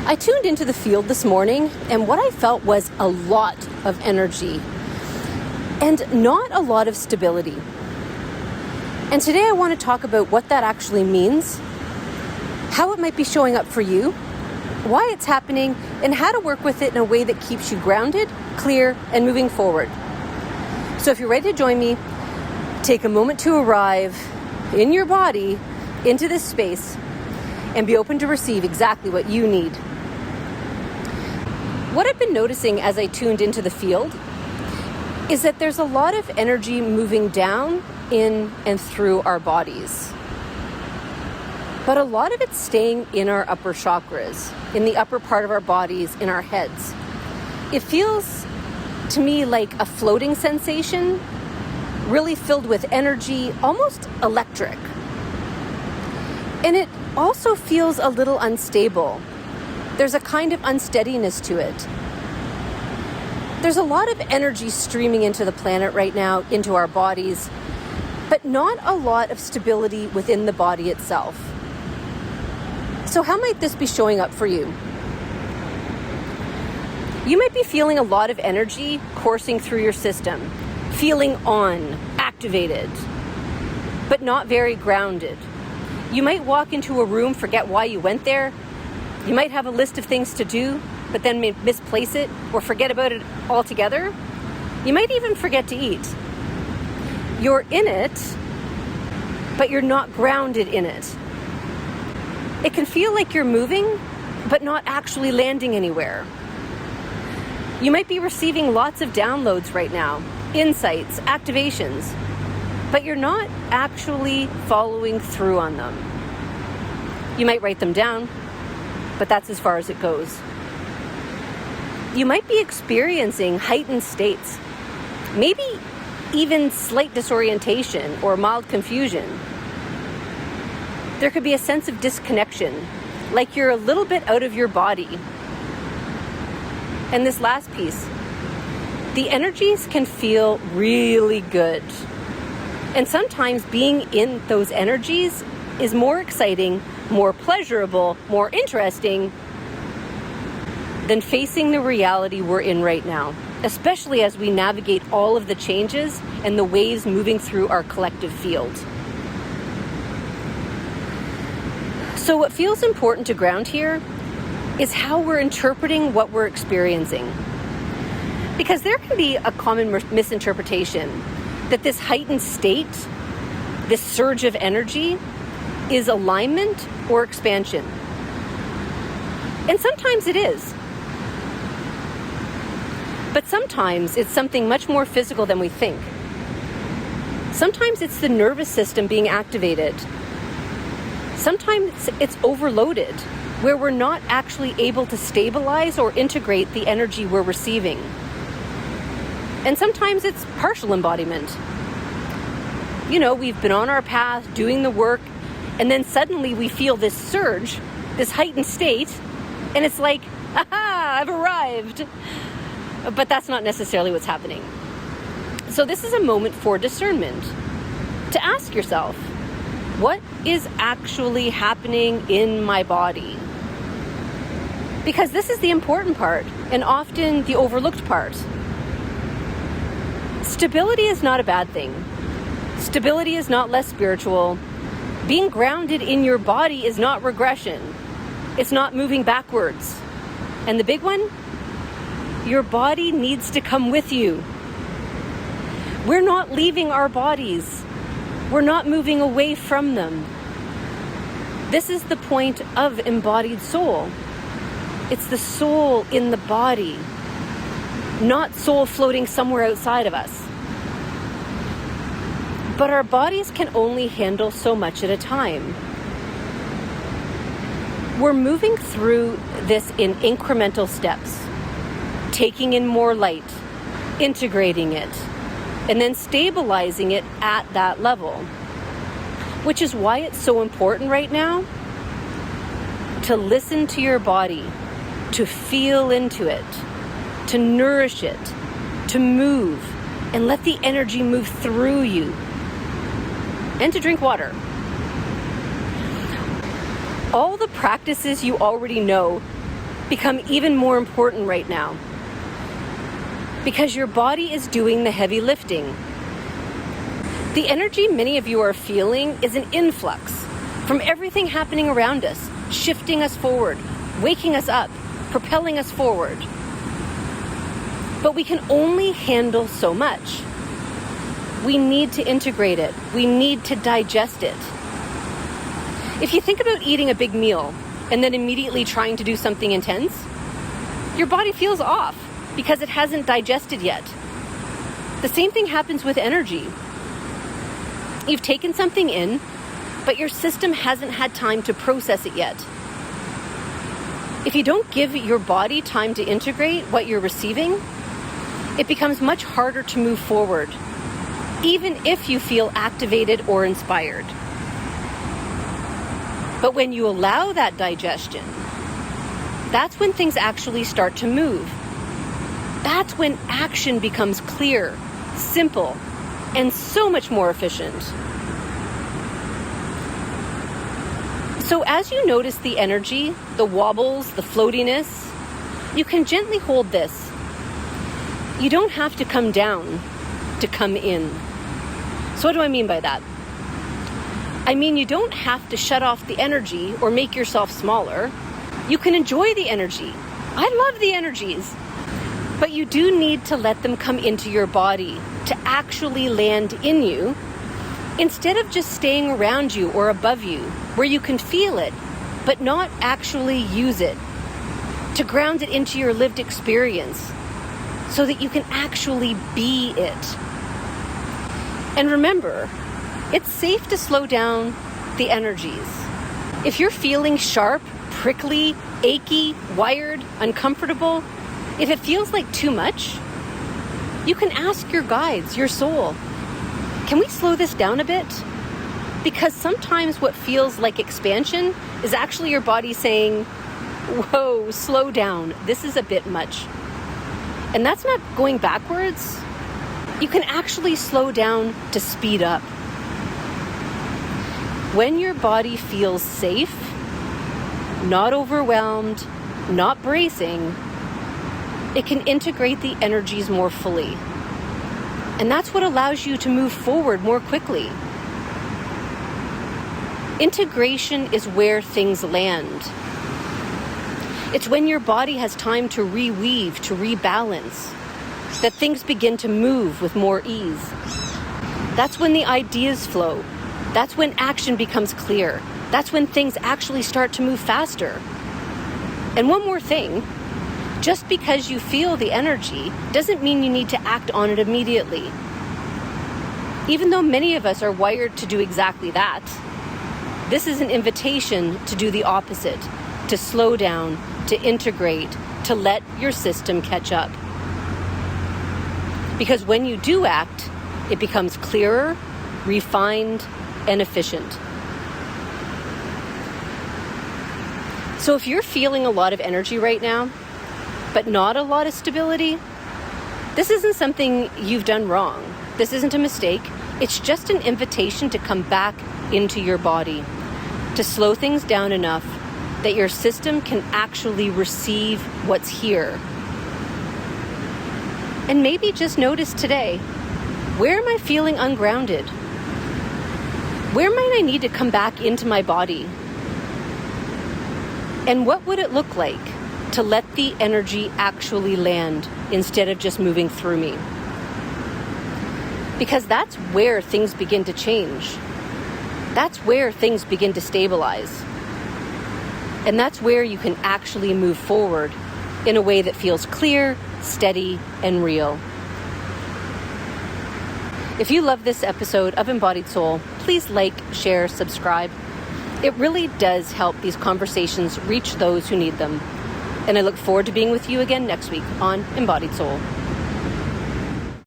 I tuned into the field this morning, and what I felt was a lot of energy and not a lot of stability. And today I want to talk about what that actually means, how it might be showing up for you, why it's happening, and how to work with it in a way that keeps you grounded, clear, and moving forward. So if you're ready to join me, take a moment to arrive in your body into this space and be open to receive exactly what you need. What I've been noticing as I tuned into the field is that there's a lot of energy moving down, in, and through our bodies. But a lot of it's staying in our upper chakras, in the upper part of our bodies, in our heads. It feels to me like a floating sensation, really filled with energy, almost electric. And it also feels a little unstable. There's a kind of unsteadiness to it. There's a lot of energy streaming into the planet right now, into our bodies, but not a lot of stability within the body itself. So how might this be showing up for you? You might be feeling a lot of energy coursing through your system, feeling on, activated, but not very grounded. You might walk into a room, forget why you went there. You might have a list of things to do, but then misplace it or forget about it altogether. You might even forget to eat. You're in it, but you're not grounded in it. It can feel like you're moving, but not actually landing anywhere. You might be receiving lots of downloads right now, insights, activations, but you're not actually following through on them. You might write them down, but that's as far as it goes. You might be experiencing heightened states, maybe even slight disorientation or mild confusion. There could be a sense of disconnection, like you're a little bit out of your body. And this last piece, the energies can feel really good. And sometimes being in those energies is more exciting, more pleasurable, more interesting than facing the reality we're in right now, especially as we navigate all of the changes and the waves moving through our collective field. So what feels important to ground here is how we're interpreting what we're experiencing. Because there can be a common misinterpretation that this heightened state, this surge of energy, is alignment or expansion. And sometimes it is. But sometimes it's something much more physical than we think. Sometimes it's the nervous system being activated. Sometimes it's overloaded, where we're not actually able to stabilize or integrate the energy we're receiving. And sometimes it's partial embodiment. You know, we've been on our path, doing the work, and then suddenly we feel this surge, this heightened state, and it's like, aha, I've arrived. But that's not necessarily what's happening. So this is a moment for discernment, to ask yourself, what is actually happening in my body? Because this is the important part, and often the overlooked part. Stability is not a bad thing. Stability is not less spiritual. Being grounded in your body is not regression. It's not moving backwards. And the big one, your body needs to come with you. We're not leaving our bodies. We're not moving away from them. This is the point of embodied soul. It's the soul in the body, not soul floating somewhere outside of us. But our bodies can only handle so much at a time. We're moving through this in incremental steps, taking in more light, integrating it, and then stabilizing it at that level. Which is why it's so important right now to listen to your body, to feel into it, to nourish it, to move, and let the energy move through you, and to drink water. All the practices you already know become even more important right now, because your body is doing the heavy lifting. The energy many of you are feeling is an influx from everything happening around us, shifting us forward, waking us up, propelling us forward. But we can only handle so much. We need to integrate it. We need to digest it. If you think about eating a big meal and then immediately trying to do something intense, your body feels off because it hasn't digested yet. The same thing happens with energy. You've taken something in, but your system hasn't had time to process it yet. If you don't give your body time to integrate what you're receiving, it becomes much harder to move forward, even if you feel activated or inspired. But when you allow that digestion, that's when things actually start to move. That's when action becomes clear, simple, and so much more efficient. So as you notice the energy, the wobbles, the floatiness, you can gently hold this. You don't have to come down to come in. So what do I mean by that? I mean, you don't have to shut off the energy or make yourself smaller. You can enjoy the energy. I love the energies. But you do need to let them come into your body to actually land in you, instead of just staying around you or above you, where you can feel it, but not actually use it. To ground it into your lived experience, so that you can actually be it. And remember, it's safe to slow down the energies. If you're feeling sharp, prickly, achy, wired, uncomfortable, if it feels like too much, you can ask your guides, your soul, can we slow this down a bit? Because sometimes what feels like expansion is actually your body saying, whoa, slow down, this is a bit much. And that's not going backwards. You can actually slow down to speed up. When your body feels safe, not overwhelmed, not bracing, it can integrate the energies more fully. And that's what allows you to move forward more quickly. Integration is where things land. It's when your body has time to reweave, to rebalance, that things begin to move with more ease. That's when the ideas flow. That's when action becomes clear. That's when things actually start to move faster. And one more thing, just because you feel the energy doesn't mean you need to act on it immediately. Even though many of us are wired to do exactly that, this is an invitation to do the opposite, to slow down, to integrate, to let your system catch up. Because when you do act, it becomes clearer, refined, and efficient. So if you're feeling a lot of energy right now, but not a lot of stability, this isn't something you've done wrong. This isn't a mistake. It's just an invitation to come back into your body, to slow things down enough that your system can actually receive what's here. And maybe just notice today, where am I feeling ungrounded? Where might I need to come back into my body? And what would it look like to let the energy actually land instead of just moving through me? Because that's where things begin to change. That's where things begin to stabilize. And that's where you can actually move forward in a way that feels clear, steady, and real. If you love this episode of Embodied Soul, please like, share, subscribe. It really does help these conversations reach those who need them. And I look forward to being with you again next week on Embodied Soul.